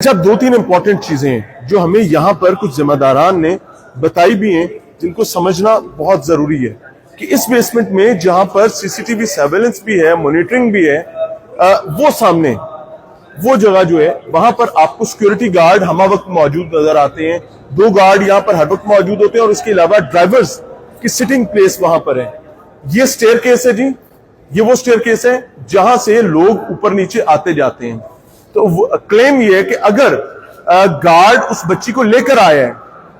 अच्छा, दो तीन इंपॉर्टेंट चीजें हैं जो हमें यहाँ पर कुछ जिम्मेदारान ने बताई भी हैं, जिनको समझना बहुत जरूरी है कि इस बेसमेंट में जहां पर सीसीटीवी सर्वेलेंस भी है, मॉनिटरिंग भी है, वो सामने वो जगह जो है वहां पर आपको सिक्योरिटी गार्ड हमा वक्त मौजूद नजर आते हैं। 2 गार्ड यहाँ पर हर वक्त मौजूद होते हैं और इसके अलावा ड्राइवर्स की सिटिंग प्लेस वहां पर है। ये स्टेयर केस है जी, ये वो स्टेयर केस है जहां से लोग ऊपर नीचे आते जाते हैं। तो क्लेम ये है कि अगर गार्ड उस बच्ची को लेकर आया है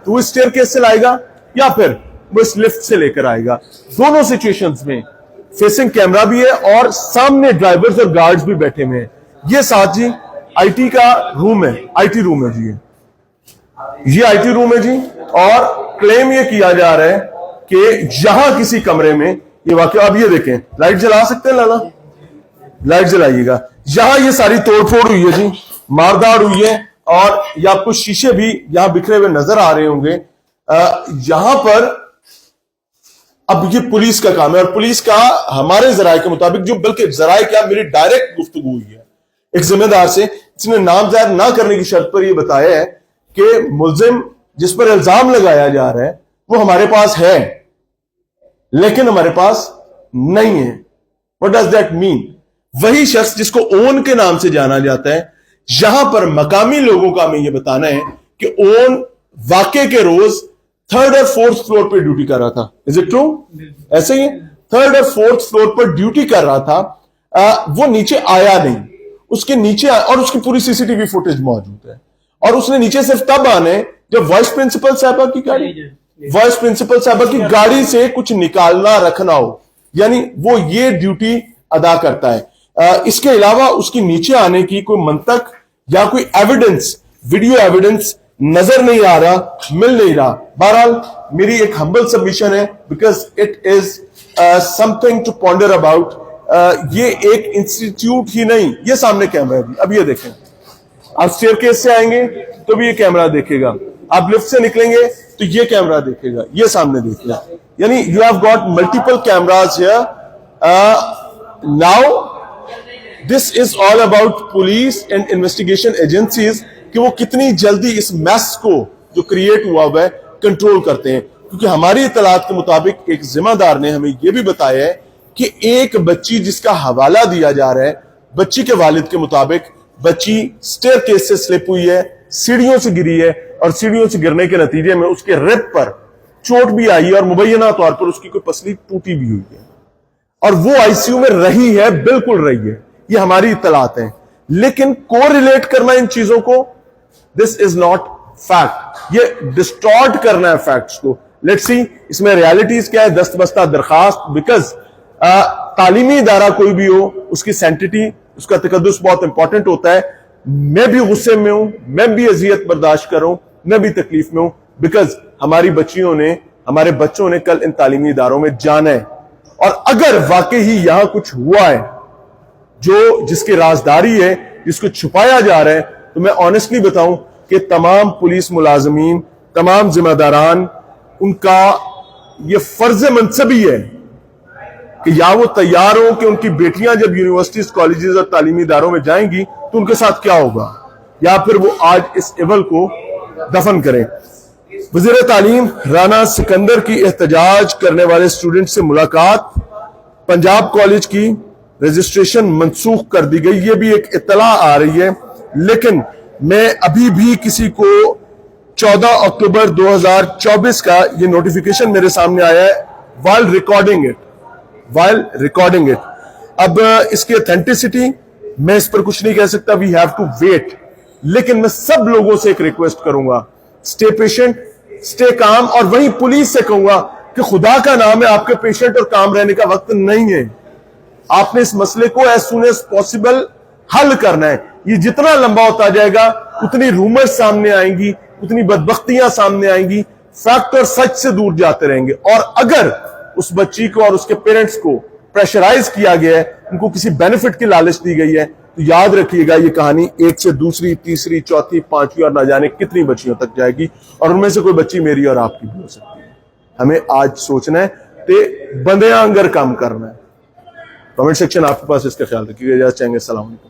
तो वो स्टेयर केस से लाएगा या फिर वो इस लिफ्ट से लेकर आएगा। दोनों सिचुएशंस में फेसिंग कैमरा भी है और सामने ड्राइवर्स और गार्ड्स भी बैठे हुए हैं। ये साथ जी आईटी का रूम है, आईटी रूम है जी, ये आईटी रूम है जी। और क्लेम ये किया जा रहा है कि यहां किसी कमरे में ये वाकया, अब ये देखें, लाइट जला सकते हैं लाला, लाइट जलाइएगा। यहां ये सारी तोड़फोड़ हुई है जी, मारदार हुई है और ये आपको शीशे भी यहां बिखरे हुए नजर आ रहे होंगे। यहां पर अब ये पुलिस का काम है और पुलिस का हमारे जराये के मुताबिक, जो बल्कि जराये क्या, मेरी डायरेक्ट गुफ्तगू हुई है एक जिम्मेदार से, जिसने नाम जाहिर ना करने की शर्त पर यह बताया है कि मुलजिम जिस पर इल्जाम लगाया जा रहा है वो हमारे पास है लेकिन हमारे पास नहीं है। What does that mean? वही शख्स जिसको ओन के नाम से जाना जाता है, यहां पर मकामी लोगों का हमें यह बताना है कि ओन वाकई के रोज 3rd और 4th फ्लोर पर ड्यूटी कर रहा था। Is it true? ऐसे ही 3rd और 4th फ्लोर पर ड्यूटी कर रहा था। वो नीचे आया नहीं, उसके नीचे और उसकी पूरी सीसीटीवी फुटेज मौजूद है और उसने नीचे सिर्फ तब आने जब वाइस प्रिंसिपल साहबा की गाड़ी, वाइस प्रिंसिपल साहबा की गाड़ी से कुछ निकालना रखना हो, यानी वो ये ड्यूटी अदा करता है। इसके अलावा उसकी नीचे आने की कोई मंतक या कोई एविडेंस, वीडियो एविडेंस नजर नहीं आ रहा, मिल नहीं रहा। बहरहाल मेरी एक हम्बल सबमिशन है, because it is something to ponder about. ये एक इंस्टीट्यूट ही नहीं, ये सामने कैमरा है, अब ये देखें, आप स्टेयरकेस से आएंगे तो भी ये कैमरा देखेगा, आप लिफ्ट से निकलेंगे तो ये कैमरा देखेगा, ये सामने देखेगा, यानी you have got multiple cameras here. Now this is all about police and investigation agencies कि वो कितनी जल्दी इस मैस को जो क्रिएट हुआ है कंट्रोल करते हैं। क्योंकि हमारी इतलात के मुताबिक एक जिम्मेदार ने हमें यह भी बताया है कि एक बच्ची जिसका हवाला दिया जा रहा है, बच्ची के वालिद के मुताबिक बच्ची स्टेयर केस से स्लिप हुई है, सीढ़ियों से गिरी है और सीढ़ियों से गिरने के नतीजे में उसके रिब पर चोट भी आई है और मुबैना तौर पर उसकी कोई पसली टूटी भी हुई है और वो आईसीयू में रही है, बिल्कुल रही है। ये हमारी इतलात है, लेकिन कोरिलेट करना इन चीजों को, दिस इज नॉट फैक्ट, ये डिस्टॉर्ट करना है फैक्ट्स को। लेट्स सी इसमें रियलिटीज क्या है, दस्तबस्ता दरखास्त। बिकॉज तालीमी इदारा कोई भी हो, उसकी सैंटिटी, उसका तकद्दुस बहुत इंपॉर्टेंट होता है। मैं भी गुस्से में हूं, मैं भी अजियत बर्दाश्त कर रहा हूं, मैं भी तकलीफ में हूं, बिकॉज हमारी बच्चियों ने, हमारे बच्चों ने कल इन तालीमी इदारों में जाना है। और अगर वाकई ही यहां कुछ हुआ है जो जिसकी राजदारी है, जिसको छुपाया जा रहा है, तो मैं ऑनेस्टली बताऊं कि तमाम पुलिस मुलाजमीन, तमाम जिम्मेदारान, उनका यह फर्ज मनसबी है कि या वो तैयार हो कि उनकी बेटियां जब यूनिवर्सिटीज, कॉलेजेस और तालीमी इदारों में जाएंगी तो उनके साथ क्या होगा, या फिर वो आज इस इवल को दफन करें। वज़ीर तालीम राना सिकंदर की एहतजाज करने वाले स्टूडेंट से मुलाकात, पंजाब कॉलेज की रजिस्ट्रेशन मंसूख कर दी गई, ये भी एक इत्तला आ रही है। लेकिन मैं अभी भी किसी को 14 अक्टूबर 2024 का ये नोटिफिकेशन मेरे सामने आया है while recording it। अब इसकी ऑथेंटिसिटी मैं इस पर कुछ नहीं कह सकता, वी हैव टू वेट। लेकिन मैं सब लोगों से एक रिक्वेस्ट करूंगा, स्टे पेशेंट, स्टे काम। और वहीं पुलिस से कहूंगा कि खुदा का नाम है, आपके पेशेंट और काम रहने का वक्त नहीं है। आपने इस मसले को एज सून एज पॉसिबल हल करना है। ये जितना लंबा होता जाएगा उतनी रूमर्स सामने आएंगी, उतनी बदबख्तियां सामने आएंगी, फैक्ट और सच से दूर जाते रहेंगे। और अगर उस बच्ची को और उसके पेरेंट्स को प्रेशराइज किया गया है, उनको किसी बेनिफिट की लालच दी गई है, तो याद रखिएगा ये कहानी एक से दूसरी, तीसरी, चौथी, पांचवी और ना जाने कितनी बच्चियों तक जाएगी और उनमें से कोई बच्ची मेरी और आपकी भी हो सकती है। हमें आज सोचना है ते बंदे आंगर काम करना है। कमेंट सेक्शन आपके पास, इसका ख्याल रखिएगा। इजाज़त चाहेंगे। अस्सलाम वालेकुम।